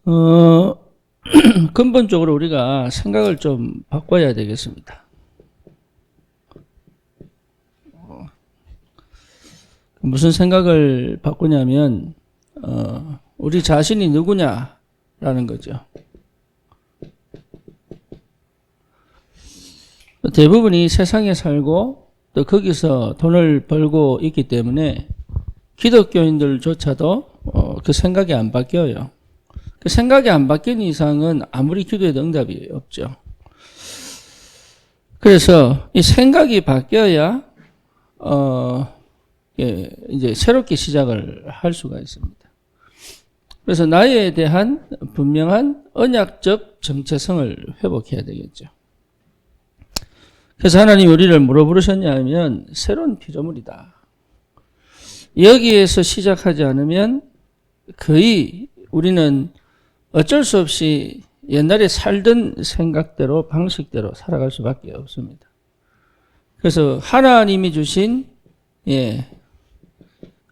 어, 근본적으로 우리가 생각을 좀 바꿔야 되겠습니다. 무슨 생각을 바꾸냐면, 우리 자신이 누구냐라는 거죠. 대부분이 세상에 살고 또 거기서 돈을 벌고 있기 때문에 기독교인들조차도 그 생각이 안 바뀌어요. 그 생각이 안 바뀌는 이상은 아무리 기도해도 응답이 없죠. 그래서 이 생각이 바뀌어야 이제 새롭게 시작을 할 수가 있습니다. 그래서 나에 대한 분명한 언약적 정체성을 회복해야 되겠죠. 그래서 하나님이 우리를 뭐로 부르셨냐면 새로운 피조물이다. 여기에서 시작하지 않으면 거의 우리는 어쩔 수 없이 옛날에 살던 생각대로 방식대로 살아갈 수밖에 없습니다. 그래서 하나님이 주신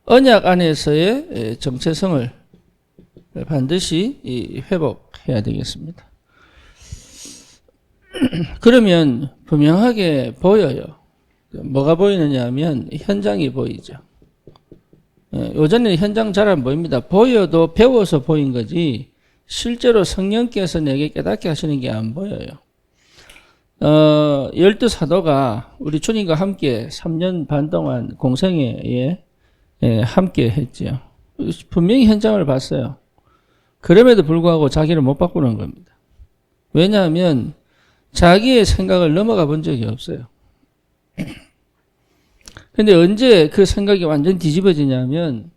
언약 안에서의 정체성을 반드시 회복해야 되겠습니다. 그러면 분명하게 보여요. 뭐가 보이느냐 하면 현장이 보이죠. 요즘에는 현장 잘 안 보입니다. 보여도 배워서 보인 거지 실제로 성령께서 내게 깨닫게 하시는 게 안 보여요. 12사도가 우리 주님과 함께 3년 반 동안 공생애에 함께 했죠. 분명히 현장을 봤어요. 그럼에도 불구하고 자기를 못 바꾸는 겁니다. 왜냐하면 자기의 생각을 넘어가 본 적이 없어요. 근데 언제 그 생각이 완전 뒤집어지냐면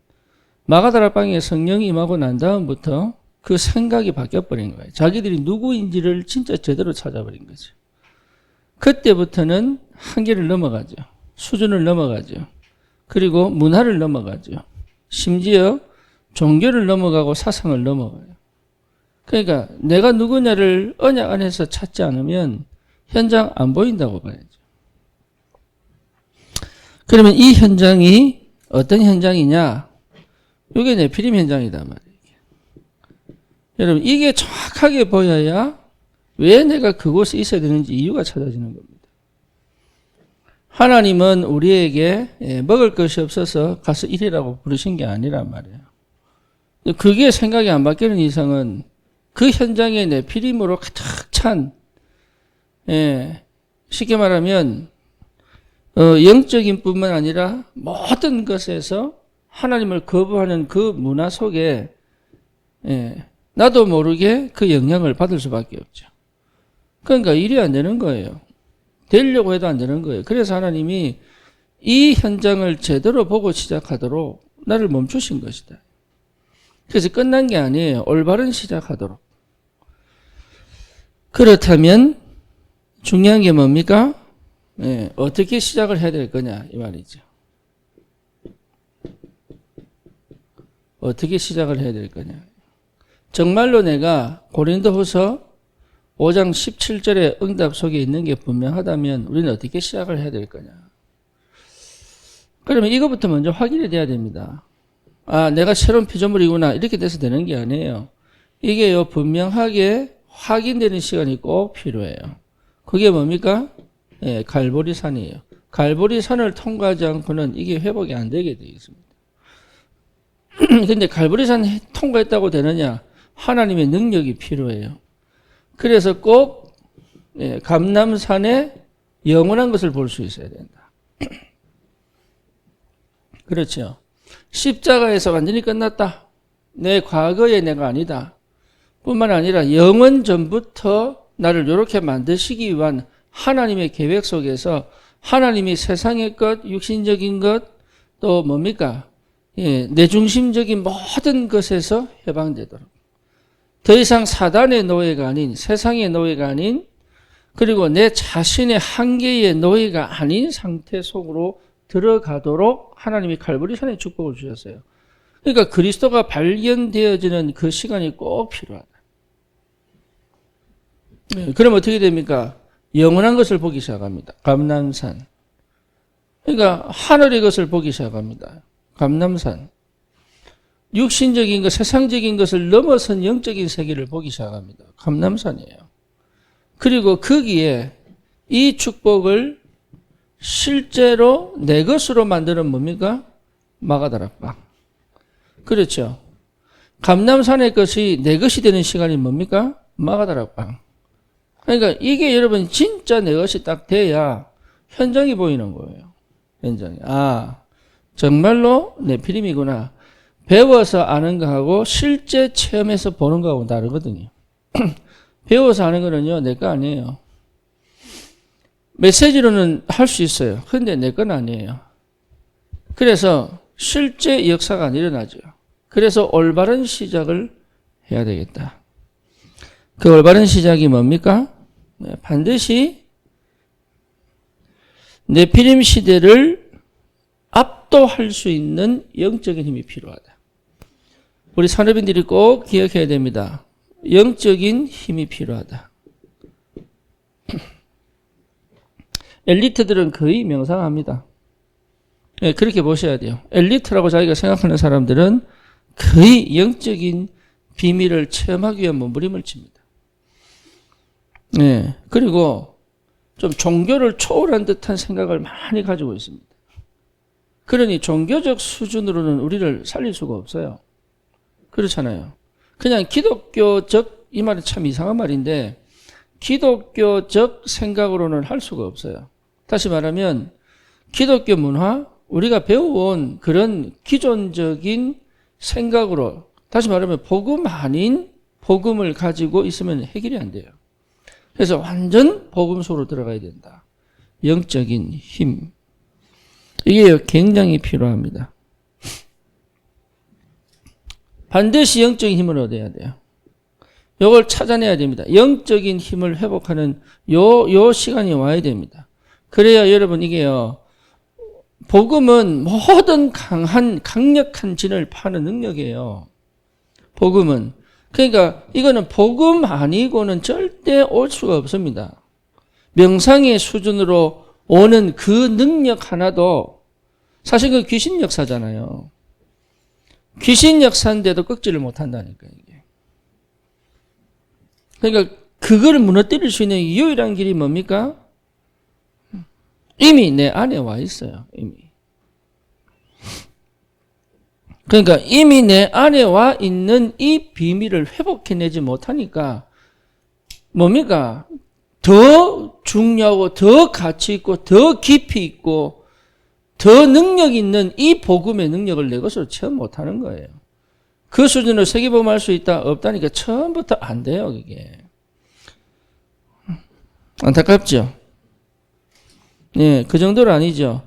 마가다락방에 성령이 임하고 난 다음부터 그 생각이 바뀌어버린 거예요. 자기들이 누구인지를 진짜 제대로 찾아버린 거죠. 그때부터는 한계를 넘어가죠. 수준을 넘어가죠. 그리고 문화를 넘어가죠. 심지어 종교를 넘어가고 사상을 넘어가요. 그러니까 내가 누구냐를 언약 안에서 찾지 않으면 현장 안 보인다고 봐야죠. 그러면 이 현장이 어떤 현장이냐? 이게 네피림 현장이다 말이에요. 여러분 이게 정확하게 보여야 왜 내가 그곳에 있어야 되는지 이유가 찾아지는 겁니다. 하나님은 우리에게 먹을 것이 없어서 가서 일하라고 부르신 게 아니란 말이에요. 그게 생각이 안 바뀌는 이상은 그 현장에 네피림으로 가득 찬 쉽게 말하면 영적인 뿐만 아니라 모든 것에서 하나님을 거부하는 그 문화 속에 나도 모르게 그 영향을 받을 수밖에 없죠. 그러니까 일이 안 되는 거예요. 되려고 해도 안 되는 거예요. 그래서 하나님이 이 현장을 제대로 보고 시작하도록 나를 멈추신 것이다. 그래서 끝난 게 아니에요. 올바른 시작하도록. 그렇다면 중요한 게 뭡니까? 어떻게 시작을 해야 될 거냐 이 말이죠. 어떻게 시작을 해야 될 거냐. 정말로 내가 고린도후서 5장 17절의 응답 속에 있는 게 분명하다면 우리는 어떻게 시작을 해야 될 거냐. 그러면 이것부터 먼저 확인이 돼야 됩니다. 아, 내가 새로운 피조물이구나 이렇게 돼서 되는 게 아니에요. 이게요 분명하게 확인되는 시간이 꼭 필요해요. 그게 뭡니까? 갈보리산이에요. 갈보리산을 통과하지 않고는 이게 회복이 안 되게 되어 있습니다. 근데 갈보리산 통과했다고 되느냐? 하나님의 능력이 필요해요. 그래서 꼭 감람산에 영원한 것을 볼 수 있어야 된다. 그렇죠. 십자가에서 완전히 끝났다. 내 과거의 내가 아니다. 뿐만 아니라 영원 전부터 나를 이렇게 만드시기 위한 하나님의 계획 속에서 하나님이 세상의 것, 육신적인 것, 또 뭡니까? 내 중심적인 모든 것에서 해방되도록. 더 이상 사단의 노예가 아닌, 세상의 노예가 아닌, 그리고 내 자신의 한계의 노예가 아닌 상태 속으로 들어가도록 하나님이 갈보리산의 축복을 주셨어요. 그러니까 그리스도가 발견되어지는 그 시간이 꼭 필요하다. 그럼 어떻게 됩니까? 영원한 것을 보기 시작합니다. 감람산. 그러니까 하늘의 것을 보기 시작합니다. 감람산. 육신적인 것, 세상적인 것을 넘어선 영적인 세계를 보기 시작합니다. 감람산이에요. 그리고 거기에 이 축복을 실제로 내 것으로 만드는 뭡니까? 마가다락방. 그렇죠. 감람산의 것이 내 것이 되는 시간이 뭡니까? 마가다락방. 그러니까 이게 여러분 진짜 내 것이 딱 돼야 현장이 보이는 거예요. 현장이. 아, 정말로 네피림이구나. 배워서 아는 거하고 실제 체험해서 보는 거하고 다르거든요. 배워서 아는 거는요, 내 거 아니에요. 메시지로는 할 수 있어요. 근데 내 건 아니에요. 그래서 실제 역사가 안 일어나죠. 그래서 올바른 시작을 해야 되겠다. 그 올바른 시작이 뭡니까? 반드시 네피림 시대를 압도할 수 있는 영적인 힘이 필요하다. 우리 산업인들이 꼭 기억해야 됩니다. 영적인 힘이 필요하다. 엘리트들은 거의 명상합니다. 네, 그렇게 보셔야 돼요. 엘리트라고 자기가 생각하는 사람들은 거의 영적인 비밀을 체험하기 위한 몸부림을 칩니다. 네, 그리고 좀 종교를 초월한 듯한 생각을 많이 가지고 있습니다. 그러니 종교적 수준으로는 우리를 살릴 수가 없어요. 그렇잖아요. 그냥 기독교적, 이 말은 참 이상한 말인데 기독교적 생각으로는 할 수가 없어요. 다시 말하면 기독교 문화, 우리가 배워온 그런 기존적인 생각으로, 다시 말하면 복음 아닌 복음을 가지고 있으면 해결이 안 돼요. 그래서 완전 복음소로 들어가야 된다. 영적인 힘. 이게 굉장히 필요합니다. 반드시 영적인 힘을 얻어야 돼요. 이걸 찾아내야 됩니다. 영적인 힘을 회복하는 요 시간이 와야 됩니다. 그래야 여러분 이게요, 복음은 모든 강력한 진을 파는 능력이에요. 복음은. 그러니까 이거는 복음 아니고는 절대 올 수가 없습니다. 명상의 수준으로 오는 그 능력 하나도 사실 그 귀신 역사잖아요. 귀신 역사인데도 꺾지를 못한다니까 이게. 그러니까 그거를 무너뜨릴 수 있는 유일한 길이 뭡니까? 이미 내 안에 와 있어요. 이미. 그러니까 이미 내 안에 와 있는 이 비밀을 회복해내지 못하니까 뭡니까? 더 중요하고 더 가치 있고 더 깊이 있고 더 능력 있는 이 복음의 능력을 내 것으로 체험 못하는 거예요. 그 수준으로 세계복음할 수 있다? 없다니까 처음부터 안 돼요. 그게. 안타깝죠? 예, 그 정도는 아니죠.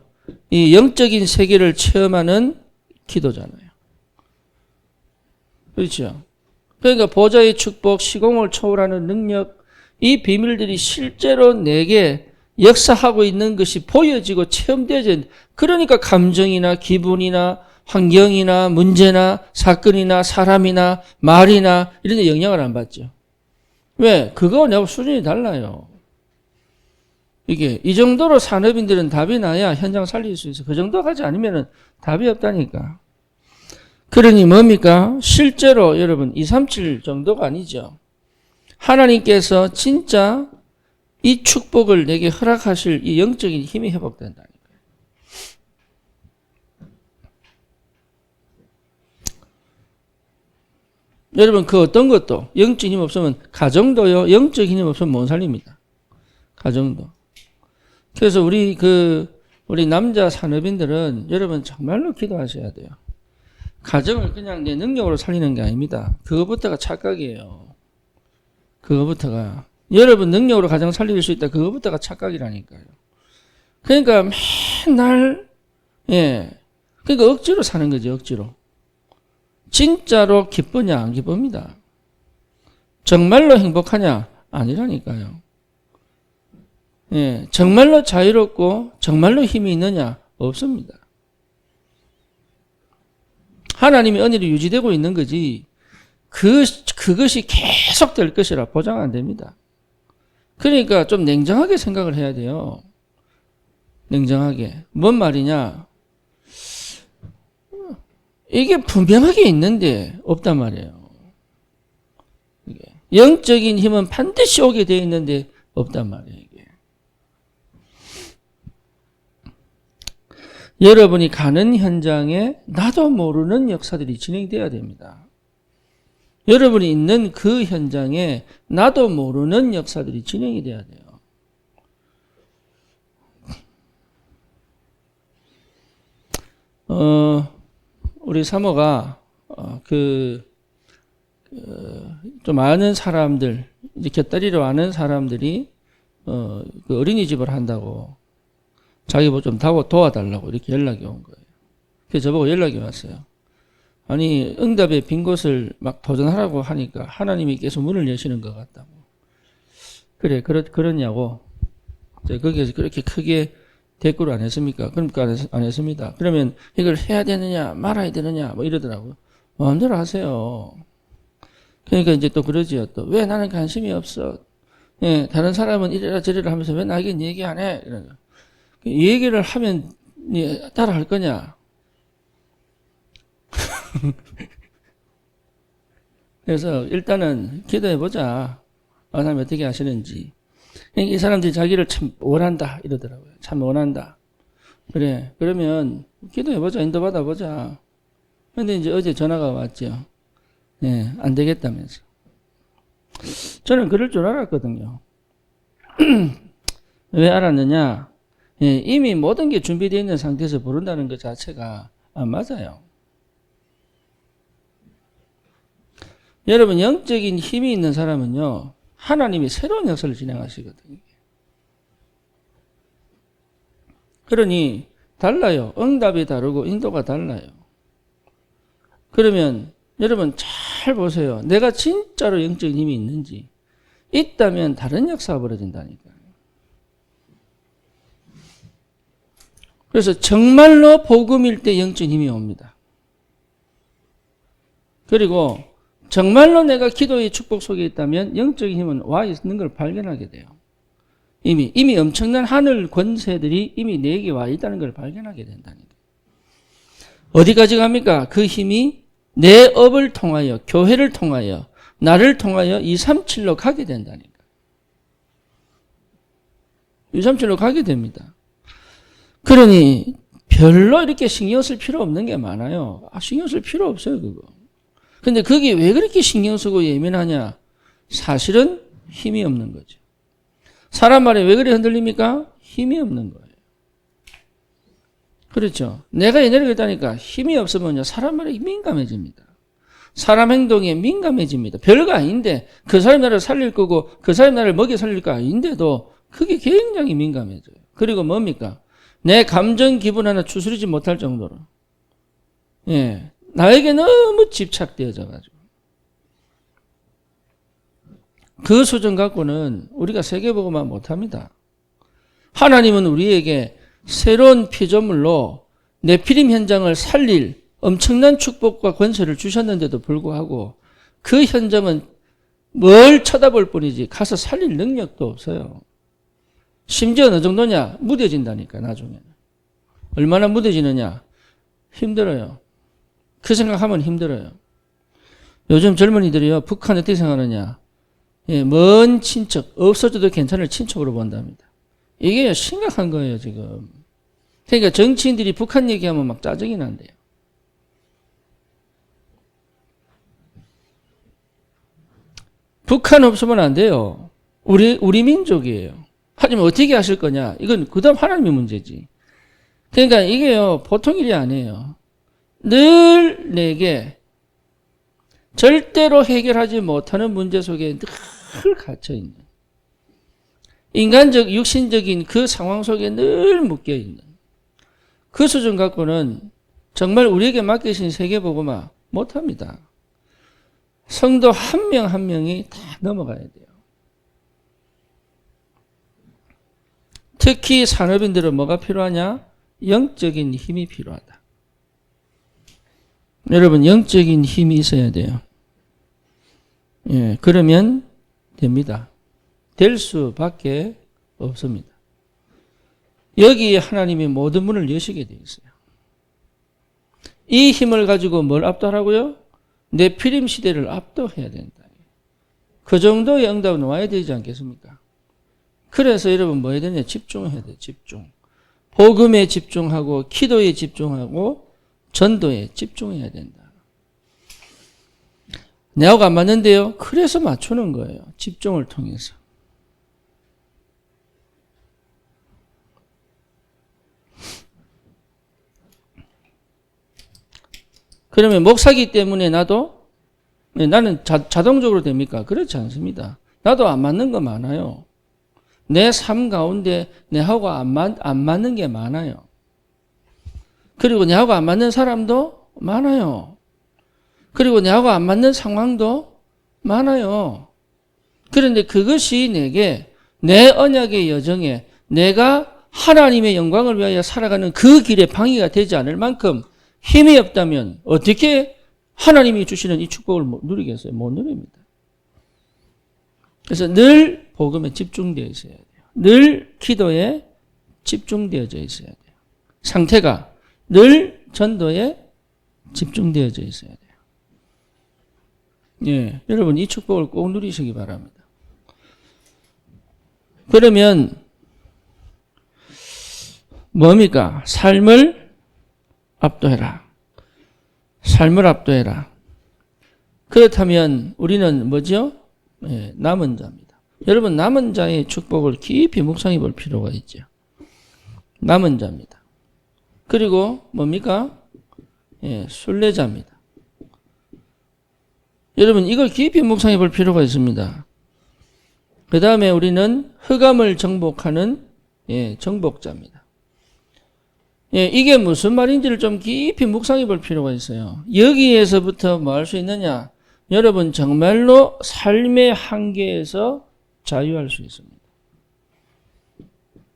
이 영적인 세계를 체험하는 기도잖아요. 그렇죠? 그러니까 보좌의 축복, 시공을 초월하는 능력, 이 비밀들이 실제로 내게 역사하고 있는 것이 보여지고 체험되어진, 그러니까 감정이나 기분이나 환경이나 문제나 사건이나 사람이나 말이나 이런 데 영향을 안 받죠. 왜? 그거 내가 수준이 달라요. 이게 이 정도로 산업인들은 답이 나야 현장 살릴 수 있어. 그 정도 가지 않으면 답이 없다니까. 그러니 뭡니까? 실제로 여러분 237 정도가 아니죠. 하나님께서 진짜 이 축복을 내게 허락하실 이 영적인 힘이 회복된다니까요. 여러분 그 어떤 것도 영적인 힘 없으면 가정도요. 영적인 힘 없으면 못 살립니다. 가정도. 그래서 우리 남자 산업인들은 여러분 정말로 기도하셔야 돼요. 가정을 그냥 내 능력으로 살리는 게 아닙니다. 그거부터가 착각이에요. 그거부터가. 여러분 능력으로 가정 살릴 수 있다. 그거부터가 착각이라니까요. 그러니까 맨날, 예. 그러니까 억지로 사는 거죠, 억지로. 진짜로 기쁘냐, 안 기쁩니다. 정말로 행복하냐, 아니라니까요. 예. 정말로 자유롭고, 정말로 힘이 있느냐, 없습니다. 하나님의 은혜로 유지되고 있는 거지, 그것이 계속 될 것이라 보장 안 됩니다. 그러니까 좀 냉정하게 생각을 해야 돼요. 냉정하게. 뭔 말이냐? 이게 분명하게 있는데 없단 말이에요. 영적인 힘은 반드시 오게 되어 있는데 없단 말이에요. 이게. 여러분이 가는 현장에 나도 모르는 역사들이 진행돼야 됩니다. 여러분이 있는 그 현장에 나도 모르는 역사들이 진행이 돼야 돼요. 우리 사모가 좀 아는 사람들, 이제 곁다리로 아는 사람들이 그 어린이집을 한다고 자기 뭐 좀 도와달라고 이렇게 연락이 온 거예요. 그래서 저보고 연락이 왔어요. 아니 응답의 빈 곳을 막 도전하라고 하니까 하나님이 계속 문을 여시는 것 같다고. 그래 그러냐고. 거기에서 그렇게 크게 대꾸를 안 했습니까? 그러니까 안 했습니다. 그러면 이걸 해야 되느냐 말아야 되느냐 뭐 이러더라고요. 마음대로 하세요. 그러니까 이제 또 그러지요. 또 왜 나는 관심이 없어? 예, 다른 사람은 이래라 저래라 하면서 왜 나에겐 얘기 안 해? 이러죠. 얘기를 하면 따라 할 거냐? 그래서 일단은 기도해보자. 하나님 어떻게 하시는지. 이 사람들이 자기를 참 원한다 이러더라고요. 참 원한다. 그래. 그러면 기도해보자. 인도받아보자. 근데 이제 어제 전화가 왔죠. 네, 안 되겠다면서. 저는 그럴 줄 알았거든요. 왜 알았느냐? 예, 이미 모든 게 준비되어 있는 상태에서 부른다는 것 자체가 안 맞아요. 여러분, 영적인 힘이 있는 사람은요, 하나님이 새로운 역사를 진행하시거든요. 그러니 달라요. 응답이 다르고 인도가 달라요. 그러면 여러분 잘 보세요. 내가 진짜로 영적인 힘이 있는지. 있다면 다른 역사가 벌어진다니까요. 그래서 정말로 복음일 때 영적인 힘이 옵니다. 그리고 정말로 내가 기도의 축복 속에 있다면 영적인 힘은 와 있는 걸 발견하게 돼요. 이미 엄청난 하늘 권세들이 이미 내게 와 있다는 걸 발견하게 된다니까요. 어디까지 갑니까? 그 힘이 내 업을 통하여, 교회를 통하여, 나를 통하여 237로 가게 된다니까. 237로 가게 됩니다. 그러니 별로 이렇게 신경 쓸 필요 없는 게 많아요. 신경 쓸 필요 없어요, 그거. 근데 그게 왜 그렇게 신경 쓰고 예민하냐? 사실은 힘이 없는 거죠. 사람 말에 왜 그래 흔들립니까? 힘이 없는 거예요. 그렇죠. 내가 옛날에 그랬다니까 힘이 없으면요, 사람 말에 민감해집니다. 사람 행동에 민감해집니다. 별거 아닌데 그 사람 나를 살릴 거고 그 사람 나를 먹여 살릴 거 아닌데도 그게 굉장히 민감해져요. 그리고 뭡니까? 내 감정 기분 하나 추스리지 못할 정도로 예, 나에게 너무 집착되어져 가지고 그 수준 갖고는 우리가 세계보고만 못합니다. 하나님은 우리에게 새로운 피조물로 네피림 현장을 살릴 엄청난 축복과 권세를 주셨는데도 불구하고 그 현장은 뭘 쳐다볼 뿐이지 가서 살릴 능력도 없어요. 심지어 어느 정도냐? 무뎌진다니까 나중에는. 얼마나 무뎌지느냐? 힘들어요. 그 생각하면 힘들어요. 요즘 젊은이들이요, 북한 어떻게 생각하느냐? 예, 먼 친척, 없어져도 괜찮을 친척으로 본답니다. 이게 심각한 거예요, 지금. 그러니까 정치인들이 북한 얘기하면 막 짜증이 난대요. 북한 없으면 안 돼요. 우리 민족이에요. 하지만 어떻게 하실 거냐? 이건 그다음 하나님의 문제지. 그러니까 이게요, 보통 일이 아니에요. 늘 내게 절대로 해결하지 못하는 문제 속에 늘 갇혀있는 인간적, 육신적인 그 상황 속에 늘 묶여있는 그 수준 갖고는 정말 우리에게 맡기신 세계보고만 못합니다. 성도 한 명 한 명이 다 넘어가야 돼요. 특히 산업인들은 뭐가 필요하냐? 영적인 힘이 필요하다. 여러분, 영적인 힘이 있어야 돼요. 예, 그러면 됩니다. 될 수밖에 없습니다. 여기에 하나님이 모든 문을 여시게 되어 있어요. 이 힘을 가지고 뭘 압도하라고요? 네피림 시대를 압도해야 된다. 그 정도의 응답은 와야 되지 않겠습니까? 그래서 여러분 뭐 해야 되냐? 집중해야 돼. 집중. 복음에 집중하고 기도에 집중하고 전도에 집중해야 된다. 내하고 안 맞는데요? 그래서 맞추는 거예요. 집중을 통해서. 그러면 목사기 때문에 나는 자동적으로 됩니까? 그렇지 않습니다. 나도 안 맞는 거 많아요. 내 삶 가운데 내하고 안 맞는 게 많아요. 그리고 내하고 안 맞는 사람도 많아요. 그리고 내하고 안 맞는 상황도 많아요. 그런데 그것이 내게 내 언약의 여정에 내가 하나님의 영광을 위하여 살아가는 그 길에 방해가 되지 않을 만큼 힘이 없다면 어떻게 하나님이 주시는 이 축복을 누리겠어요? 못 누립니다. 그래서 늘 복음에 집중되어 있어야 돼요. 늘 기도에 집중되어져 있어야 돼요. 상태가 늘 전도에 집중되어져 있어야 돼요. 예, 여러분 이 축복을 꼭 누리시기 바랍니다. 그러면 뭡니까? 삶을 압도해라. 삶을 압도해라. 그렇다면 우리는 뭐죠? 예, 남은 자입니다. 여러분 남은 자의 축복을 깊이 묵상해 볼 필요가 있죠. 남은 자입니다. 그리고 뭡니까? 예, 순례자입니다. 여러분 이걸 깊이 묵상해 볼 필요가 있습니다. 그 다음에 우리는 흑암을 정복하는 정복자입니다. 예, 이게 무슨 말인지를 좀 깊이 묵상해 볼 필요가 있어요. 여기에서부터 뭐 할 수 있느냐? 여러분 정말로 삶의 한계에서 자유할 수 있습니다.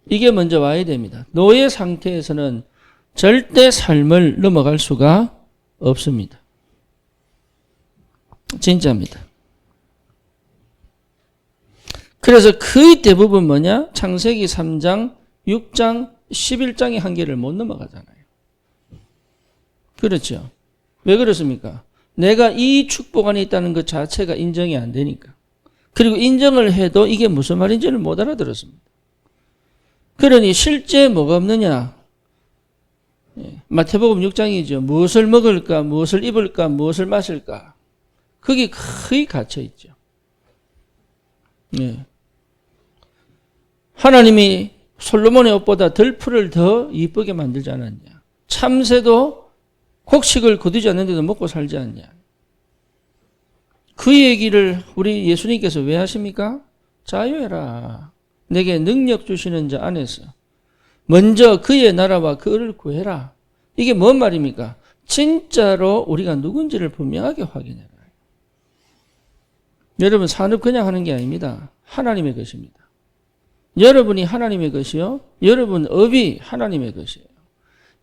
이게 먼저 와야 됩니다. 노예 상태에서는 절대 삶을 넘어갈 수가 없습니다. 진짜입니다. 그래서 거의 대부분 뭐냐? 창세기 3장, 6장, 11장의 한계를 못 넘어가잖아요. 그렇죠. 왜 그렇습니까? 내가 이 축복 안에 있다는 것 자체가 인정이 안 되니까. 그리고 인정을 해도 이게 무슨 말인지를 못 알아들었습니다. 그러니 실제 뭐가 없느냐? 마태복음 6장이죠. 무엇을 먹을까? 무엇을 입을까? 무엇을 마실까? 거기 거의 갇혀 있죠. 네. 하나님이 솔로몬의 옷보다 덜풀을 더 이쁘게 만들지 않았냐? 참새도 곡식을 거두지 않는데도 먹고 살지 않냐? 그 얘기를 우리 예수님께서 왜 하십니까? 자유해라. 내게 능력 주시는 자 안에서 먼저 그의 나라와 그를 구해라. 이게 뭔 말입니까? 진짜로 우리가 누군지를 분명하게 확인해라. 여러분 산업 그냥 하는 게 아닙니다. 하나님의 것입니다. 여러분이 하나님의 것이요. 여러분 업이 하나님의 것이에요.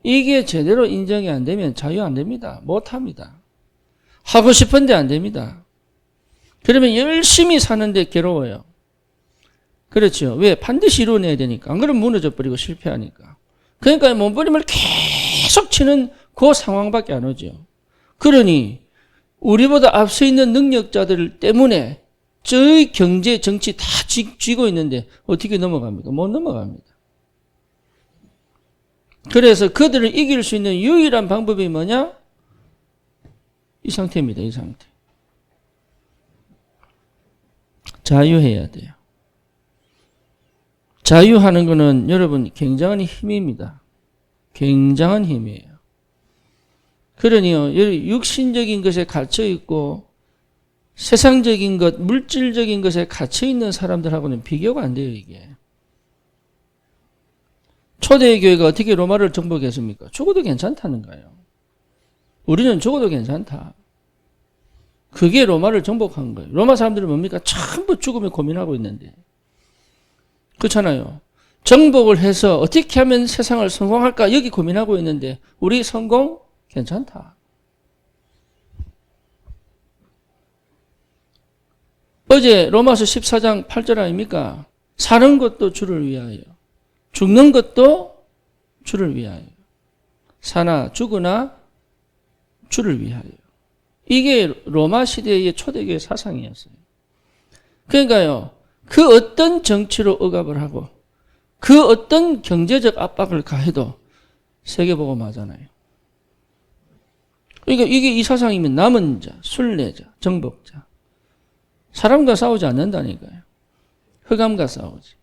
이게 제대로 인정이 안 되면 자유 안 됩니다. 못합니다. 하고 싶은데 안 됩니다. 그러면 열심히 사는데 괴로워요. 그렇죠. 왜? 반드시 이루어내야 되니까. 안 그러면 무너져 버리고 실패하니까. 그러니까 몸부림을 계속 치는 그 상황밖에 안 오죠. 그러니 우리보다 앞서 있는 능력자들 때문에 저희 경제, 정치 다 쥐고 있는데 어떻게 넘어갑니까? 못 넘어갑니다. 그래서 그들을 이길 수 있는 유일한 방법이 뭐냐? 이 상태입니다. 이 상태. 자유해야 돼요. 자유하는 것은 여러분 굉장한 힘입니다. 굉장한 힘이에요. 그러니요, 육신적인 것에 갇혀있고 세상적인 것, 물질적인 것에 갇혀있는 사람들하고는 비교가 안 돼요, 이게. 초대의 교회가 어떻게 로마를 정복했습니까? 죽어도 괜찮다는 거예요. 우리는 죽어도 괜찮다. 그게 로마를 정복한 거예요. 로마 사람들은 뭡니까? 전부 죽음에 고민하고 있는데. 그렇잖아요. 정복을 해서 어떻게 하면 세상을 성공할까? 여기 고민하고 있는데 우리 성공? 괜찮다. 어제 로마서 14장 8절 아닙니까? 사는 것도 주를 위하여, 죽는 것도 주를 위하여. 사나 죽으나 주를 위하여. 이게 로마 시대의 초대교회 사상이었어요. 그러니까요, 그 어떤 정치로 억압을 하고 그 어떤 경제적 압박을 가해도 세계복음하잖아요. 그러니까 이게 이 사상이면 남은 자, 순례자, 정복자. 사람과 싸우지 않는다니까요. 흑암과 싸우지.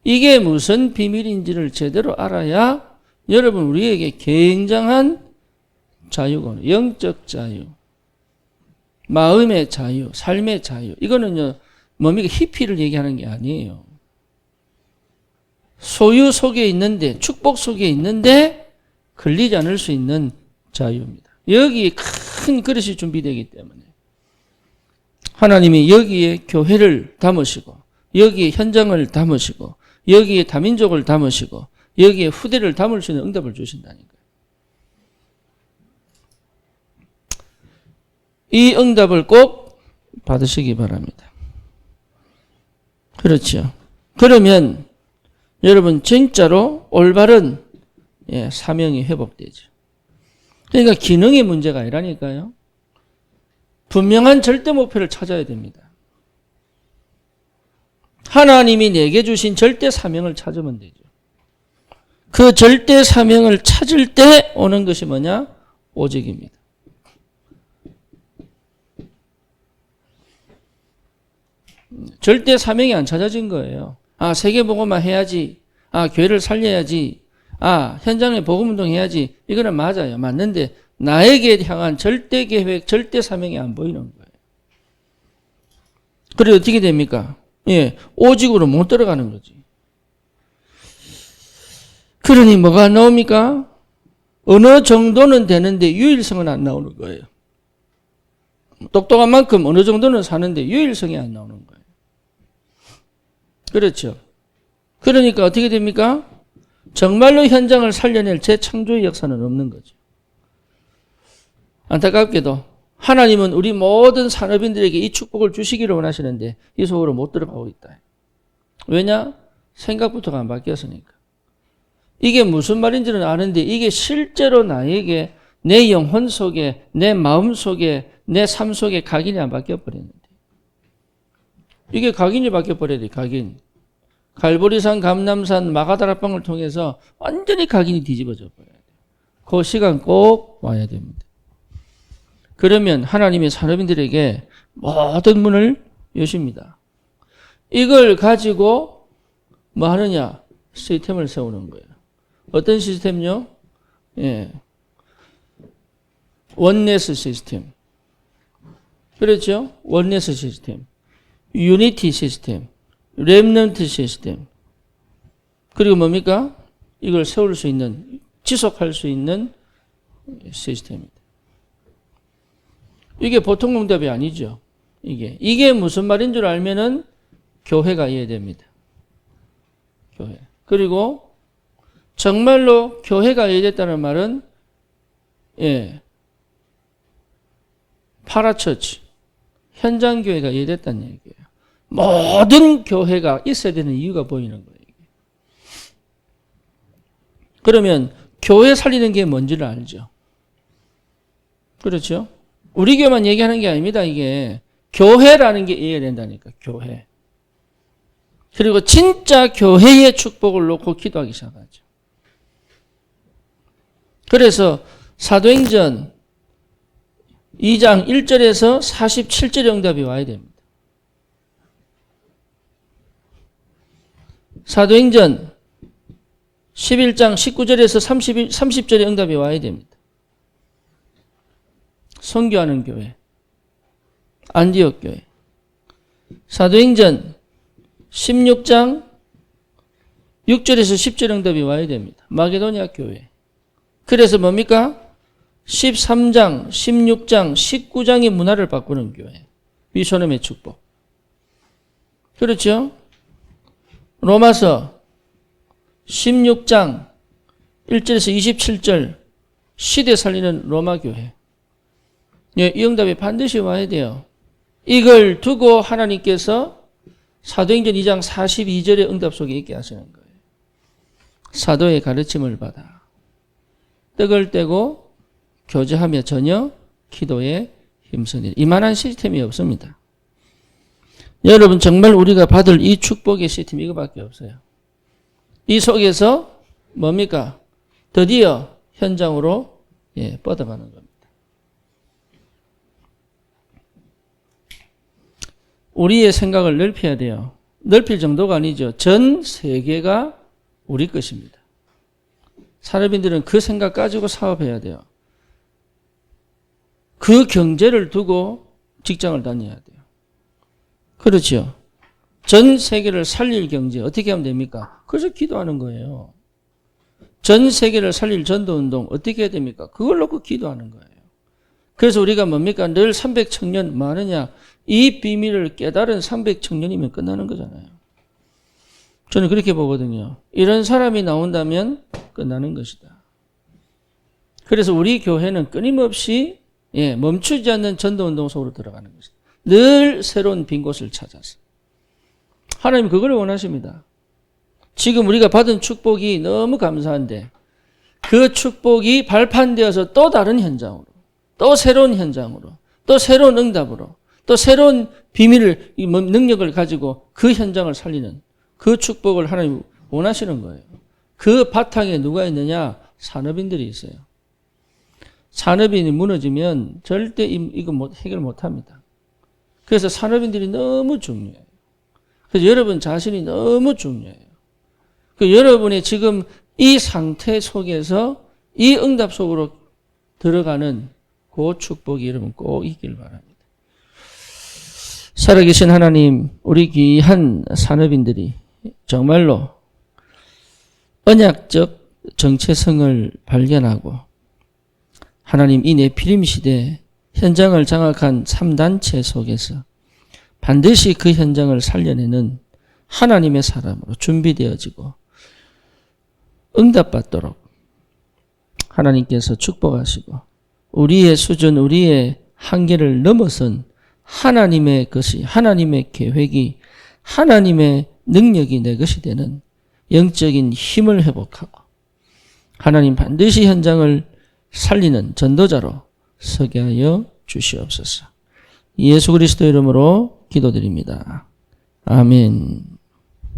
이게 무슨 비밀인지를 제대로 알아야 여러분 우리에게 굉장한 자유가, 영적 자유, 마음의 자유, 삶의 자유. 이거는요, 뭡니까? 히피를 얘기하는 게 아니에요. 소유 속에 있는데, 축복 속에 있는데 걸리지 않을 수 있는 자유입니다. 여기에 큰 그릇이 준비되기 때문에 하나님이 여기에 교회를 담으시고 여기에 현장을 담으시고 여기에 다민족을 담으시고 여기에 후대를 담을 수 있는 응답을 주신다니까요. 이 응답을 꼭 받으시기 바랍니다. 그렇죠. 그러면 여러분 진짜로 올바른 사명이 회복되죠. 그러니까 기능의 문제가 아니라니까요. 분명한 절대 목표를 찾아야 됩니다. 하나님이 내게 주신 절대 사명을 찾으면 되죠. 그 절대 사명을 찾을 때 오는 것이 뭐냐? 오직입니다. 절대 사명이 안 찾아진 거예요. 아, 세계복음화 해야지. 아, 교회를 살려야지. 아, 현장에 복음운동 해야지. 이거는 맞아요. 맞는데 나에게 향한 절대 계획, 절대 사명이 안 보이는 거예요. 그래 어떻게 됩니까? 오직으로 못 들어가는 거지. 그러니 뭐가 나옵니까? 어느 정도는 되는데 유일성은 안 나오는 거예요. 똑똑한 만큼 어느 정도는 사는데 유일성이 안 나오는 거예요. 그렇죠. 그러니까 어떻게 됩니까? 정말로 현장을 살려낼 재창조의 역사는 없는 거죠. 안타깝게도 하나님은 우리 모든 산업인들에게 이 축복을 주시기를 원하시는데 이 속으로 못 들어가고 있다. 왜냐? 생각부터가 안 바뀌었으니까. 이게 무슨 말인지는 아는데 이게 실제로 나에게 내 영혼 속에, 내 마음 속에, 내 삶 속에 각인이 안 바뀌어버리는데. 이게 각인이 바뀌어버려야 돼, 각인. 갈보리산, 감남산, 마가다라방을 통해서 완전히 각인이 뒤집어져 버려야 돼요. 그 시간 꼭 와야 됩니다. 그러면 하나님의 산업인들에게 모든 문을 여십니다. 이걸 가지고 뭐 하느냐? 시스템을 세우는 거예요. 어떤 시스템요? 원네스 시스템. 그렇죠? 원네스 시스템. 유니티 시스템. 렘넌트 시스템. 그리고 뭡니까? 이걸 세울 수 있는, 지속할 수 있는 시스템입니다. 이게 보통 응답이 아니죠. 이게 무슨 말인 줄 알면은 교회가 이해됩니다. 교회. 그리고 정말로 교회가 이해됐다는 말은 파라처치, 현장 교회가 이해됐다는 얘기예요. 모든 교회가 있어야 되는 이유가 보이는 거예요. 그러면 교회 살리는 게 뭔지를 알죠. 그렇죠? 우리 교회만 얘기하는 게 아닙니다. 이게 교회라는 게 이해가 된다니까. 교회. 그리고 진짜 교회의 축복을 놓고 기도하기 시작하죠. 그래서 사도행전 2장 1절에서 47절의 응답이 와야 됩니다. 사도행전 11장 19절에서 30절의 응답이 와야 됩니다. 선교하는 교회, 안디옥 교회. 사도행전 16장 6절에서 10절 응답이 와야 됩니다. 마게도니아 교회. 그래서 뭡니까? 13장, 16장, 19장의 문화를 바꾸는 교회. 미션음의 축복. 그렇죠? 로마서 16장 1절에서 27절 시대 살리는 로마 교회. 이 응답이 반드시 와야 돼요. 이걸 두고 하나님께서 사도행전 2장 42절의 응답 속에 있게 하시는 거예요. 사도의 가르침을 받아 떡을 떼고 교제하며 전혀 기도에 힘쓰니라. 이만한 시스템이 없습니다. 여러분 정말 우리가 받을 이 축복의 시스템이 이거밖에 없어요. 이 속에서 뭡니까? 드디어 현장으로 뻗어가는 겁니다. 우리의 생각을 넓혀야 돼요. 넓힐 정도가 아니죠. 전 세계가 우리 것입니다. 산업인들은 그 생각 가지고 사업해야 돼요. 그 경제를 두고 직장을 다녀야 돼요. 그렇죠. 전 세계를 살릴 경제 어떻게 하면 됩니까? 그래서 기도하는 거예요. 전 세계를 살릴 전도운동 어떻게 해야 됩니까? 그걸 놓고 기도하는 거예요. 그래서 우리가 뭡니까? 늘 300청년 많으냐? 이 비밀을 깨달은 300청년이면 끝나는 거잖아요. 저는 그렇게 보거든요. 이런 사람이 나온다면 끝나는 것이다. 그래서 우리 교회는 끊임없이 멈추지 않는 전도운동 속으로 들어가는 것이다. 늘 새로운 빈 곳을 찾아서. 하나님 그걸 원하십니다. 지금 우리가 받은 축복이 너무 감사한데 그 축복이 발판되어서 또 다른 현장으로, 또 새로운 현장으로, 또 새로운 응답으로, 또 새로운 비밀을, 능력을 가지고 그 현장을 살리는 그 축복을 하나님 원하시는 거예요. 그 바탕에 누가 있느냐? 산업인들이 있어요. 산업인이 무너지면 절대 이거 해결 못 합니다. 그래서 산업인들이 너무 중요해요. 그래서 여러분 자신이 너무 중요해요. 그 여러분이 지금 이 상태 속에서 이 응답 속으로 들어가는 그 축복이 여러분 꼭 있길 바랍니다. 살아계신 하나님, 우리 귀한 산업인들이 정말로 언약적 정체성을 발견하고 하나님 이 네피림 시대 현장을 장악한 3단체 속에서 반드시 그 현장을 살려내는 하나님의 사람으로 준비되어지고 응답받도록 하나님께서 축복하시고 우리의 수준, 우리의 한계를 넘어선 하나님의 것이, 하나님의 계획이, 하나님의 능력이 내 것이 되는 영적인 힘을 회복하고 하나님 반드시 현장을 살리는 전도자로 서게 하여 주시옵소서. 예수 그리스도 이름으로 기도드립니다. 아멘.